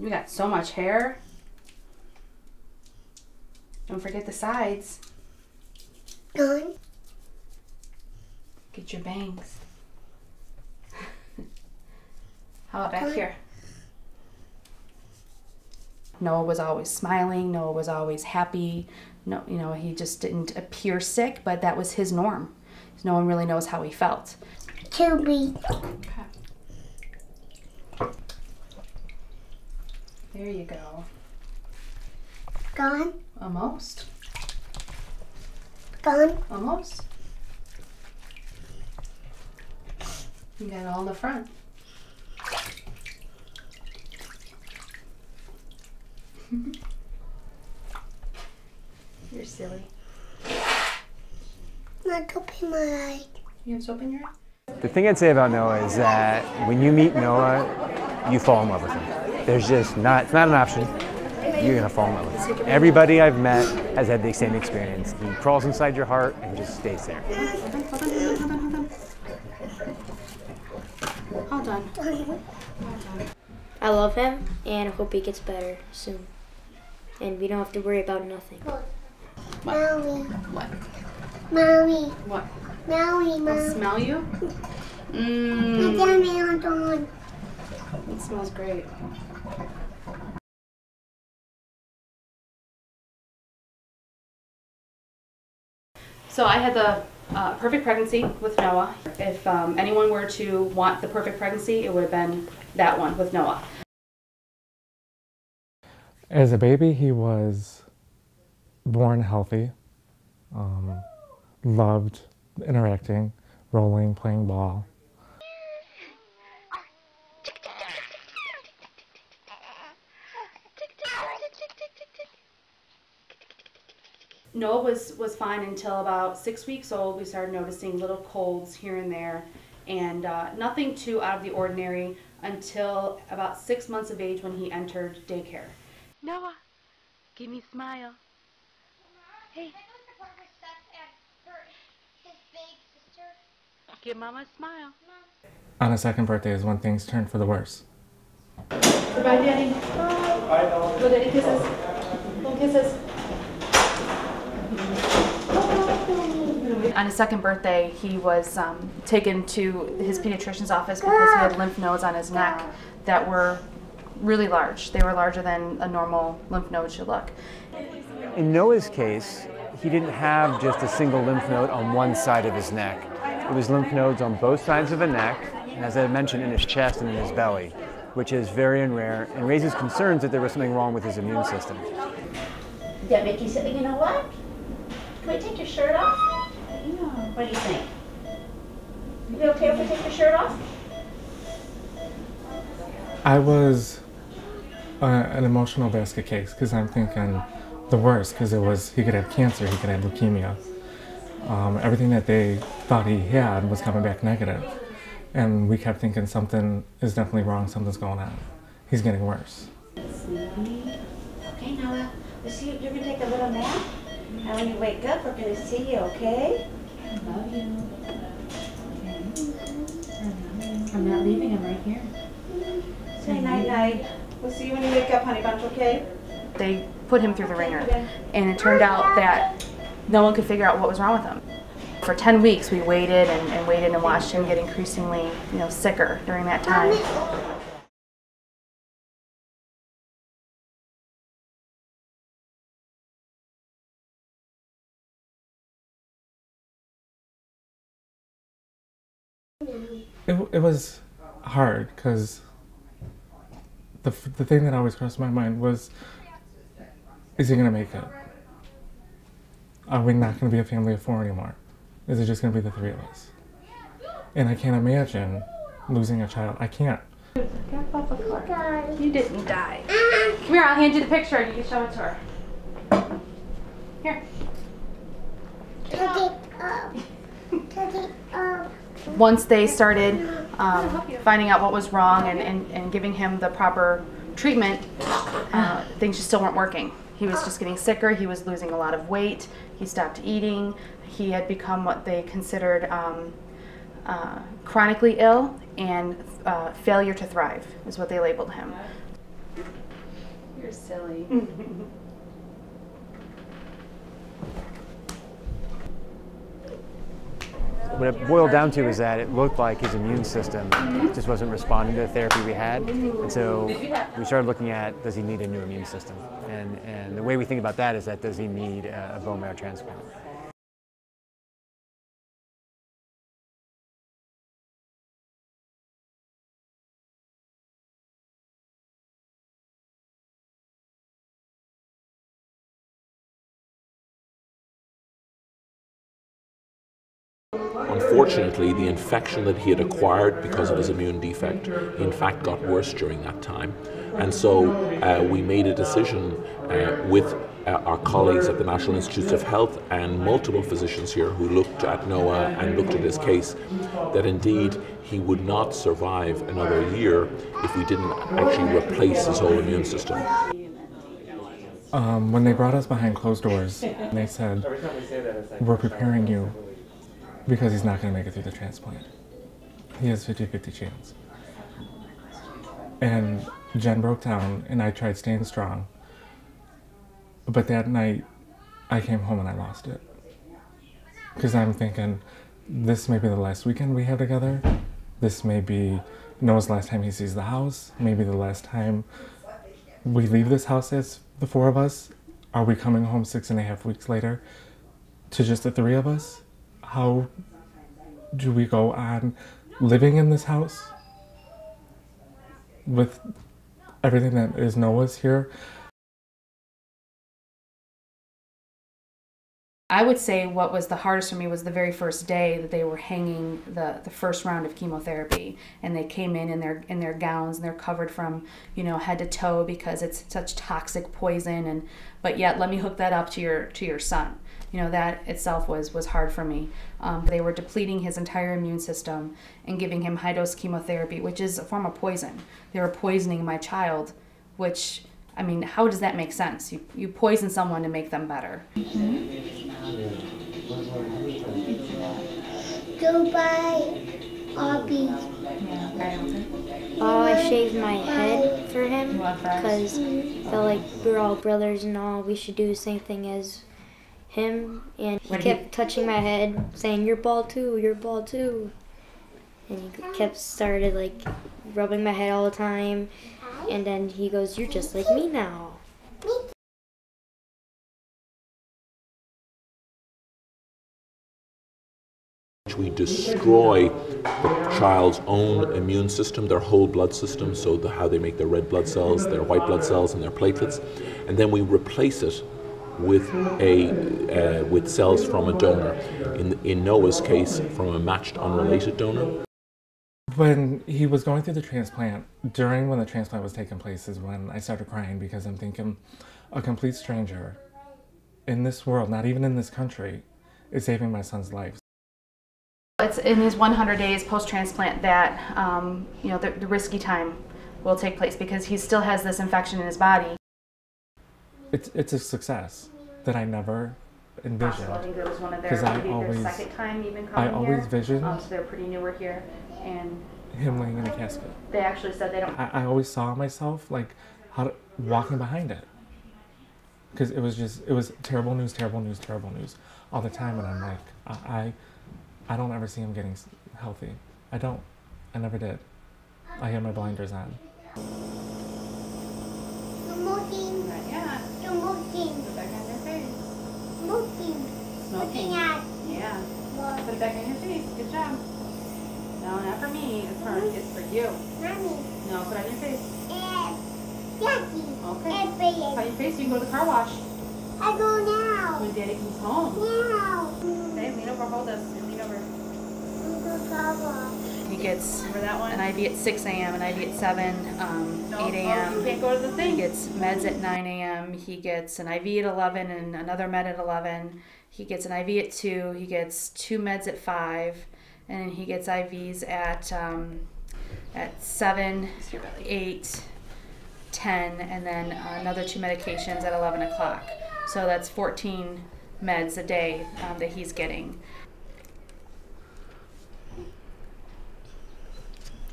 You got so much hair. Don't forget the sides. Gone. Get your bangs. How about back here? Noah was always smiling. Noah was always happy. No, you know, he just didn't appear sick, but that was his norm. No one really knows how he felt. Toby. Okay. There you go. Gone. Almost. Gone. Almost. You got it all in the front. You're silly. Not open my eye. You have soap in your eye? The thing I'd say about Noah is that when you meet Noah, you fall in love with him. There's just not, it's not an option. You're gonna fall in love with him. Everybody I've met has had the same experience. He crawls inside your heart and just stays there. Hold on. I love him and I hope he gets better soon. And we don't have to worry about nothing. Maui. What? Maui. What? Maui, I'll Maui. smell you? It smells great. So I had the perfect pregnancy with Noah. If anyone were to want the perfect pregnancy, it would have been that one with Noah. As a baby, he was born healthy, loved interacting, rolling, playing ball. Noah was fine until about 6 weeks old. We started noticing little colds here and there, and nothing too out of the ordinary until about 6 months of age when he entered daycare. Noah, give me a smile. Hey. Give Mama a smile. On his second birthday is when things turned for the worse. Goodbye, Daddy. Bye. Little Daddy kisses. Little kisses. On his second birthday, he was taken to his pediatrician's office because he had lymph nodes on his neck that were really large. They were larger than a normal lymph node should look. In Noah's case, he didn't have just a single lymph node on one side of his neck. It was lymph nodes on both sides of the neck, and as I mentioned, in his chest and in his belly, which is very rare and raises concerns that there was something wrong with his immune system. Did that make you say, you know what? Can we take your shirt off? Yeah. What do you think? You okay if we take your shirt off? I was an emotional basket case because I'm thinking the worst because he could have cancer, he could have leukemia. Everything that they thought he had was coming back negative. And we kept thinking something is definitely wrong, something's going on. He's getting worse. Okay, Noah, you're going to take a little nap. And when you wake up, we're going to see you, okay? I love you. Okay. I'm not leaving, I'm right here. Say night-night. We'll see you when you wake up, honey bunch, okay? They put him through the ringer, and it turned out that no one could figure out what was wrong with him. For 10 weeks, we waited and waited and watched him get increasingly, sicker during that time. It was hard because the thing that always crossed my mind was, is he going to make it? Are we not going to be a family of 4 anymore? Is it just going to be the 3 of us? And I can't imagine losing a child. I can't. You didn't die. Come here, I'll hand you the picture and you can show it to her. Here. Take it up. Take it up. Once they started finding out what was wrong and giving him the proper treatment, things just still weren't working. He was just getting sicker, he was losing a lot of weight, he stopped eating, he had become what they considered chronically ill, and failure to thrive is what they labeled him. You're silly. What it boiled down to is that it looked like his immune system just wasn't responding to the therapy we had. And so we started looking at, does he need a new immune system? And the way we think about that is that, does he need a bone marrow transplant? Unfortunately, the infection that he had acquired because of his immune defect, in fact, got worse during that time. And so we made a decision with our colleagues at the National Institutes of Health and multiple physicians here who looked at Noah and looked at his case, that indeed he would not survive another year if we didn't actually replace his whole immune system. When they brought us behind closed doors, they said, we're preparing you because he's not going to make it through the transplant. He has 50-50 chance. And Jen broke down, and I tried staying strong. But that night, I came home and I lost it. Because I'm thinking, this may be the last weekend we have together. This may be Noah's last time he sees the house. Maybe the last time we leave this house as the four of us. Are we coming home 6.5 weeks later to just the three of us? How do we go on living in this house with everything that is Noah's here? I would say what was the hardest for me was the very first day that they were hanging the first round of chemotherapy, and they came in their gowns, and they're covered from, you know, head to toe because it's such toxic poison, and but yet let me hook that up to your son. You know, that itself was hard for me. They were depleting his entire immune system and giving him high-dose chemotherapy, which is a form of poison. They were poisoning my child, which, I mean, how does that make sense? You poison someone to make them better. Goodbye, Abby. I shaved my head for him because I felt like we're all brothers and all. We should do the same thing as him. And he kept touching my head, saying, "You're bald too, you're bald too." And he started like rubbing my head all the time. And then he goes, "You're just like me now." We destroy the child's own immune system, their whole blood system, so how they make their red blood cells, their white blood cells, and their platelets, and then we replace it with with cells from a donor. In Noah's case, from a matched, unrelated donor. When he was going through the transplant, when the transplant was taking place is when I started crying, because I'm thinking, a complete stranger in this world, not even in this country, is saving my son's life. It's in his 100 days post-transplant that you know, the risky time will take place, because he still has this infection in his body. It's a success that I never envisioned. I think that was one of Because their second time even coming I always here. visioned So they're pretty newer here, and him laying in a casket. they actually said they don't. I always saw myself like walking behind it, because it was terrible news, terrible news, terrible news all the time, and I'm like, I don't ever see him getting healthy. I never did. I had my blinders on. Smoking. Yeah. Smoking. Put it back on your face. Smoking. Smoking. At Yeah. Put it back on your face. Good job. No, not for me. It's for you. Mommy. No, put it on your face. And Daddy. Okay. And Put Baby. it on your face. You can go to the car wash I go now. when Daddy comes home. Now. Okay, lean over. Hold this. Lean over. I'm going to He gets Remember that one? an IV at 6 a.m., an IV at 7, 8 a.m. You can't go to the He thing. gets meds at 9 a.m. He gets an IV at 11 and another med at 11. He gets an IV at 2. He gets 2 meds at 5. And then he gets IVs at 7, 8, 10, and then another 2 medications at 11 o'clock. So that's 14 meds a day that he's getting.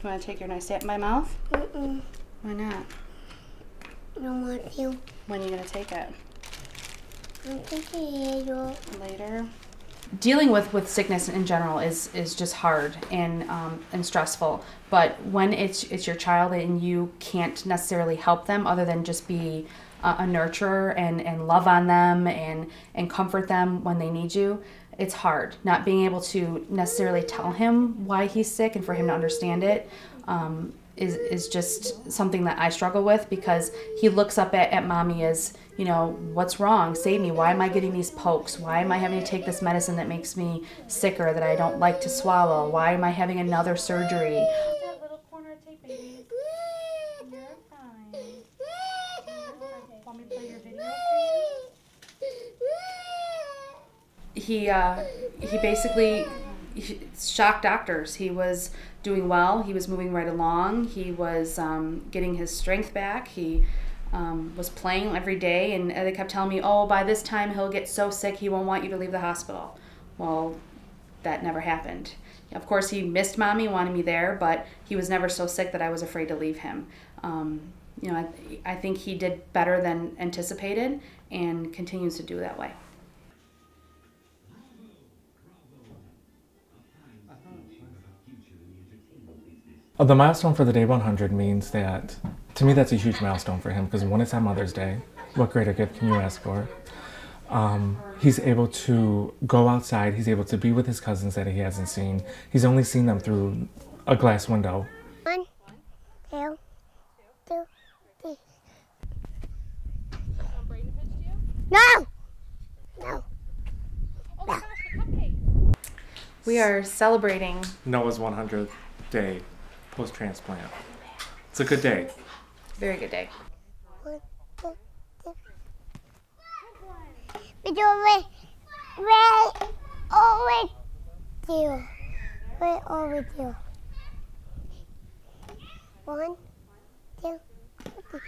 You want to take your knife, stay at my mouth? Mm-mm. Why not? I don't want to. When are you gonna take it? I'm thinking Later. Dealing with sickness in general is just hard and stressful. But when it's your child and you can't necessarily help them other than just be a nurturer and love on them and comfort them when they need you, it's hard. Not being able to necessarily tell him why he's sick and for him to understand it is just something that I struggle with, because he looks up at mommy as, you know, what's wrong? Save me. Why am I getting these pokes? Why am I having to take this medicine that makes me sicker, that I don't like to swallow? Why am I having another surgery? That little corner of tape, baby. You're fine. Want me to play your video? He basically shocked doctors. He was doing well. He was moving right along. He was getting his strength back. He was playing every day, and they kept telling me, oh, by this time he'll get so sick he won't want you to leave the hospital. Well, that never happened. Of course, he missed mommy, wanted me there, but he was never so sick that I was afraid to leave him. You know, I think he did better than anticipated and continues to do that way. The milestone for the day 100 means that, to me, that's a huge milestone for him, because when it's on Mother's Day, what greater gift can you ask for? He's able to go outside, he's able to be with his cousins that he hasn't seen. He's only seen them through a glass window. 1, 2, 3. No! No. We are celebrating Noah's 100th day post-transplant. It's a good day. very good day. 1, 2, 3. Wait over you. Wait over you. 1, 2, 3.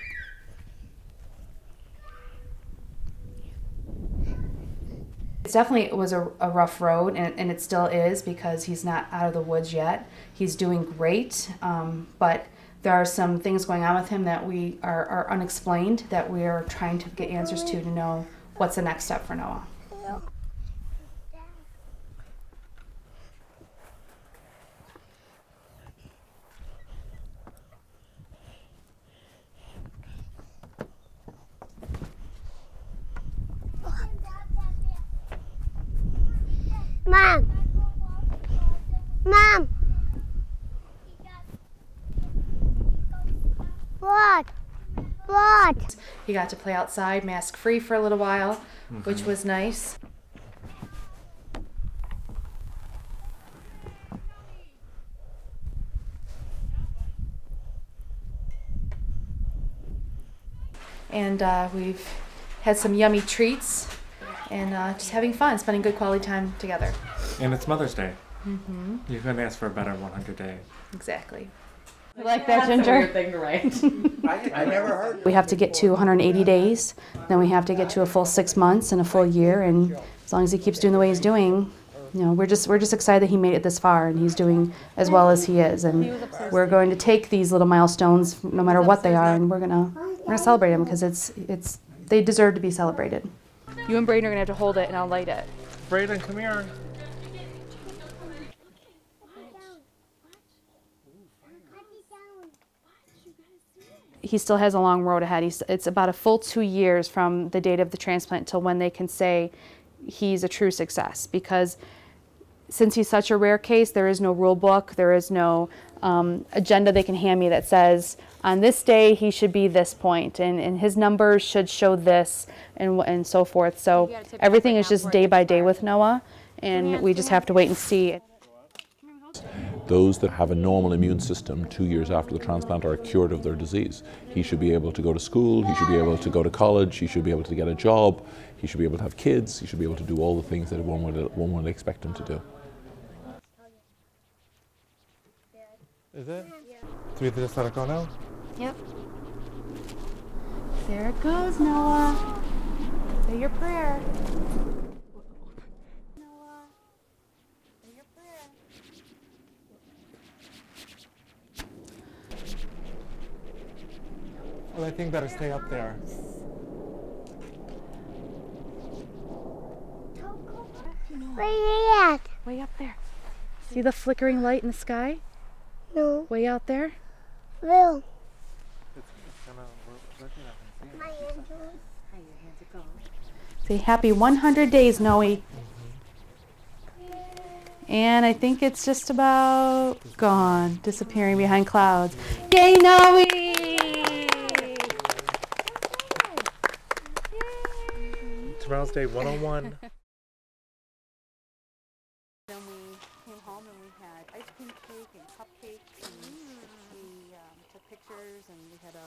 It definitely was a rough road, and it still is, because he's not out of the woods yet. He's doing great, but there are some things going on with him that we are unexplained, that we are trying to get answers to know what's the next step for Noah. Mom! Mom! What? What? He got to play outside, mask-free for a little while, which was nice. And we've had some yummy treats, and just having fun, spending good quality time together. And it's Mother's Day. Mm-hmm. You couldn't ask for a better 100 day. Exactly. You like that, Ginger? I never heard. We have to get to 180 days, then we have to get to a full 6 months and a full year, and as long as he keeps doing the way he's doing, you know, we're just excited that he made it this far, and he's doing as well as he is, and we're going to take these little milestones, no matter what they are, and we're gonna celebrate them, because they deserve to be celebrated. You and Braden are gonna have to hold it, and I'll light it. Braden, come here. He still has a long road ahead. It's about a full 2 years from the date of the transplant till when they can say he's a true success, because since he's such a rare case, there is no rule book, there is no agenda they can hand me that says on this day he should be this point, and his numbers should show this, and so forth. So everything is just day by day with Noah, and we just have to wait and see. Those that have a normal immune system 2 years after the transplant are cured of their disease. He should be able to go to school, he should be able to go to college, he should be able to get a job, he should be able to have kids, he should be able to do all the things that one would expect him to do. Is it? So we just let it go now? Yep. There it goes, Noah. Say your prayer. Noah, say your prayer. that thing better stay up there. Where you at? Way up there. See the flickering light in the sky? No. Way out there? Will. Say happy 100 days, Noe. And I think it's just about gone, disappearing behind clouds. Yay, Noe! Tomorrow's day 101. Then we came home and we had ice cream cake and cupcakes and we took pictures and we had a